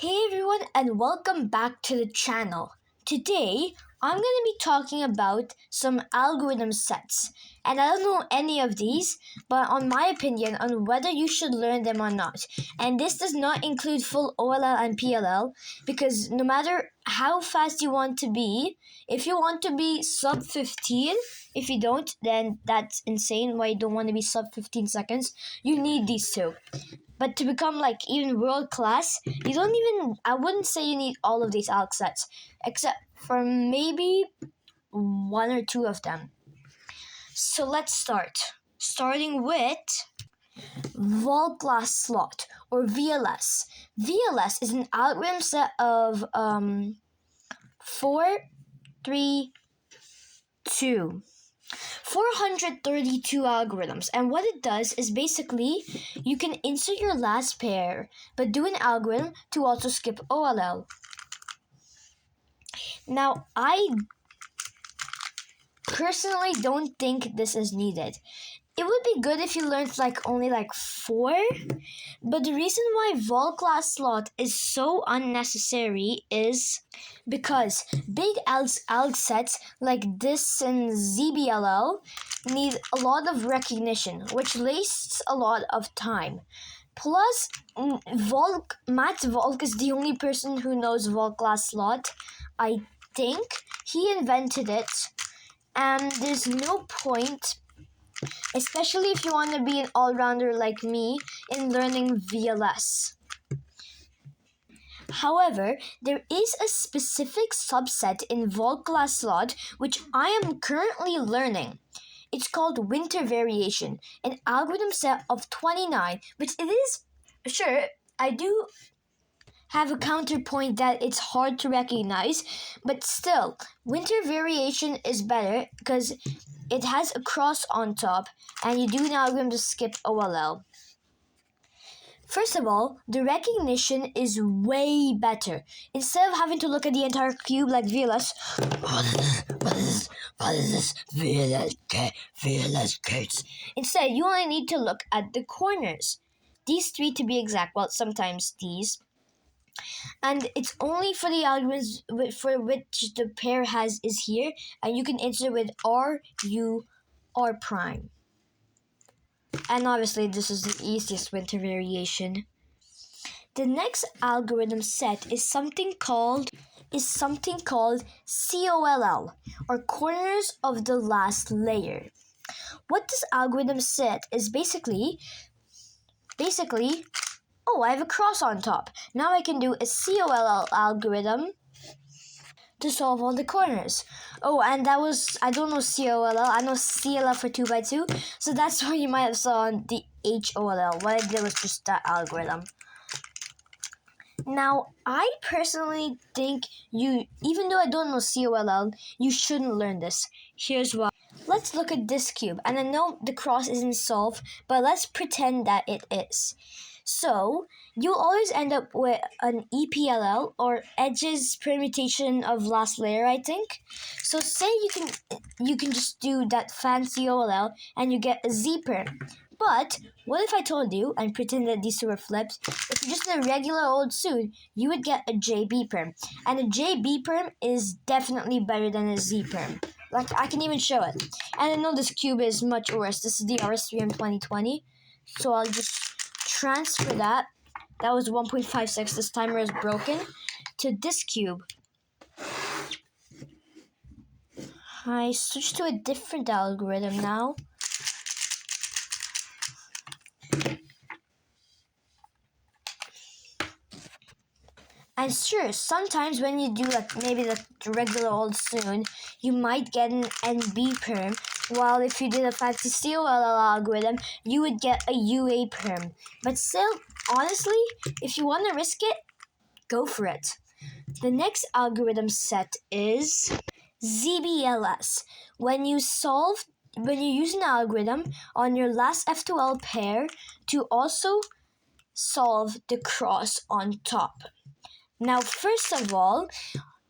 Hey everyone, and welcome back to the channel. Today, I'm going to be talking about some algorithm sets. And I don't know any of these, but on my opinion on whether you should learn them or not. And this does not include full OLL and PLL, because no matter how fast you want to be, if you want to be sub 15, if you don't, then that's insane why you don't want to be sub 15 seconds. You need these two. But to become like even world class, you don't even, I wouldn't say you need all of these Alg sets, except for maybe one or two of them. So let's start. Starting with world class slot or VLS. VLS is an algorithm set of 4, 3, 2. 432 algorithms, and what it does is basically you can insert your last pair but do an algorithm to also skip OLL. Now, I personally don't think this is needed. It would be good if you learned only 4, but the reason why vol class slot is so unnecessary is because big alg sets like this and ZBLL need a lot of recognition, which wastes a lot of time. Plus, Matt Volk is the only person who knows vol class slot. I think he invented it, and there's no point, especially if you want to be an all-rounder like me, in learning VLS. However, there is a specific subset in vol class slot which I am currently learning. It's called winter variation, an algorithm set of 29, which it is, sure, I do have a counterpoint that it's hard to recognize, but still, winter variation is better because it has a cross on top, and you do an algorithm to skip OLL. First of all, the recognition is way better. Instead of having to look at the entire cube like VLS, what is this VLS case? Instead, you only need to look at the corners. These 3 to be exact, well, sometimes these. And it's only for the algorithms for which the pair is here, and you can insert with R, U, R prime. And obviously this is the easiest winter variation. The next algorithm set is something called COLL, or corners of the last layer. What this algorithm set is basically, oh, I have a cross on top. Now I can do a COLL algorithm to solve all the corners. Oh, and that was, I don't know COLL, I know CLL for 2x2, so that's why you might have saw the HOLL. What I did was just that algorithm. Now, I personally think even though I don't know COLL, you shouldn't learn this. Here's why. Let's look at this cube, and I know the cross isn't solved, but let's pretend that it is. So, you'll always end up with an EPLL, or edges permutation of last layer, I think. So say you can just do that fancy OLL and you get a Z perm. But what if I told you and pretend that these two were flipped? If you just did a regular old suit, you would get a JB perm. And a JB perm is definitely better than a Z perm. Like, I can even show it. And I know this cube is much worse. This is the RS3M 2020. So I'll just transfer that. That was 1.56. This timer is broken. To this cube. I switched to a different algorithm now. And sure, sometimes when you do maybe the regular old soon, you might get an NB perm, while if you did a 5 to COLL algorithm, you would get a UA perm. But still, honestly, if you want to risk it, go for it. The next algorithm set is ZBLS. When you use an algorithm on your last F2L pair to also solve the cross on top. Now, first of all,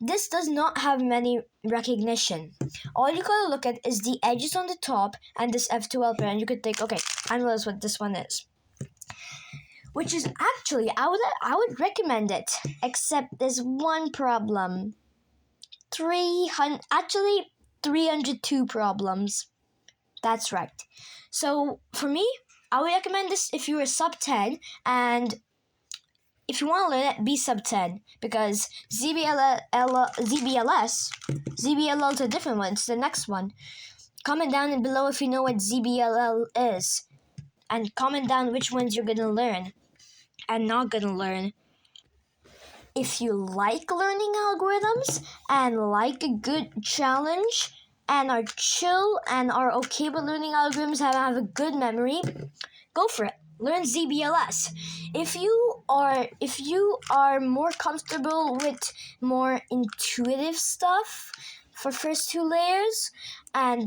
this does not have many recognition. All you gotta look at is the edges on the top and this F2L pair, and you could think, okay, I know what this one is. which is actually I would recommend it, except there's one problem. 302 problems. That's right. So for me, I would recommend this if you're a sub 10, and if you want to learn it, be sub 10, because ZBLL is a different one. It's the next one. Comment down below if you know what ZBLL is, and comment down which ones you're gonna learn and not gonna learn. If you like learning algorithms and like a good challenge and are chill and are okay with learning algorithms and have a good memory, go for it. Learn ZBLS. If you are more comfortable with more intuitive stuff for first two layers and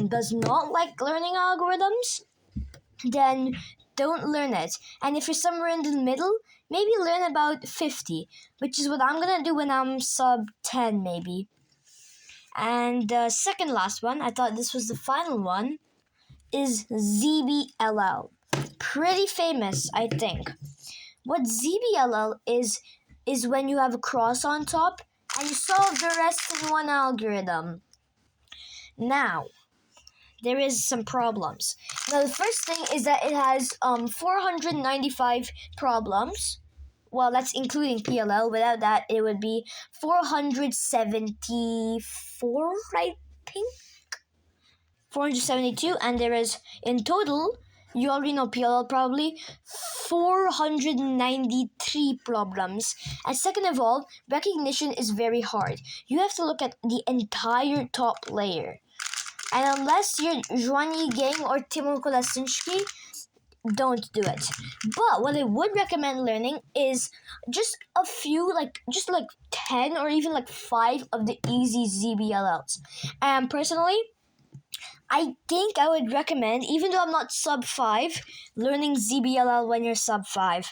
does not like learning algorithms, then don't learn it. And if you're somewhere in the middle, maybe learn about 50, which is what I'm gonna do when I'm sub 10 maybe. And the second last one, I thought this was the final one, is ZBLL. Pretty famous, I think. What ZBLL is when you have a cross on top and you solve the rest in one algorithm. Now, there is some problems. Now, the first thing is that it has 495 problems. Well, that's including PLL. Without that, it would be 474, I think. 472, and there is, in total, you already know PLL probably, 493 problems. And second of all, recognition is very hard. You have to look at the entire top layer. And unless you're Joanie Gang or Timo Kolasinski, don't do it. But what I would recommend learning is just a few, just 10 or even 5 of the easy ZBLLs. And personally, I think I would recommend, even though I'm not sub 5, learning ZBLL when you're sub 5.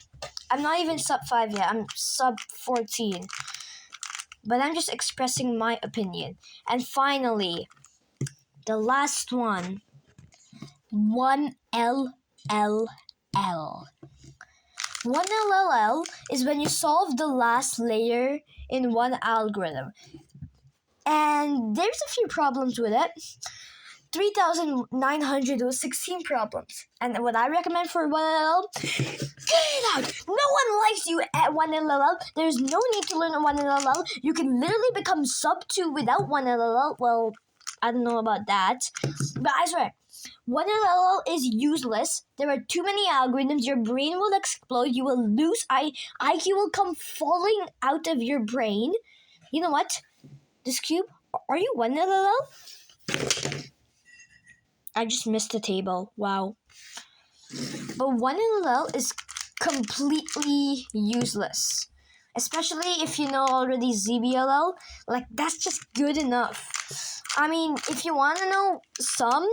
I'm not even sub 5 yet, I'm sub 14. But I'm just expressing my opinion. And finally, the last one, 1LLL. 1LLL is when you solve the last layer in one algorithm. And there's a few problems with it. 3,916 problems. And what I recommend for 1LLL, get it out! No one likes you at 1LLL. There's no need to learn 1LLL. You can literally become sub 2 without 1LLL. Well, I don't know about that. But I swear, 1LLL is useless. There are too many algorithms. Your brain will explode. You will lose. IQ will come falling out of your brain. You know what? This cube, are you 1LLL? I just missed the table. Wow. But 1LL is completely useless. Especially if you know already ZBLL. That's just good enough. I mean, if you want to know some,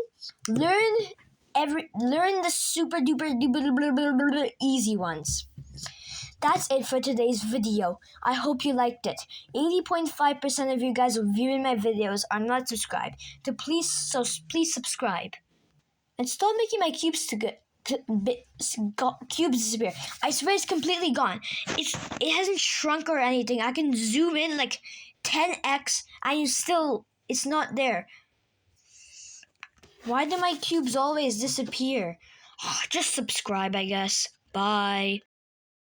learn the super duper easy ones. That's it for today's video. I hope you liked it. 80.5% of you guys viewing my videos are not subscribed. So please subscribe. And stop making my cubes cubes disappear. I swear it's completely gone. It hasn't shrunk or anything. I can zoom in 10x and it's not there. Why do my cubes always disappear? Just subscribe, I guess. Bye.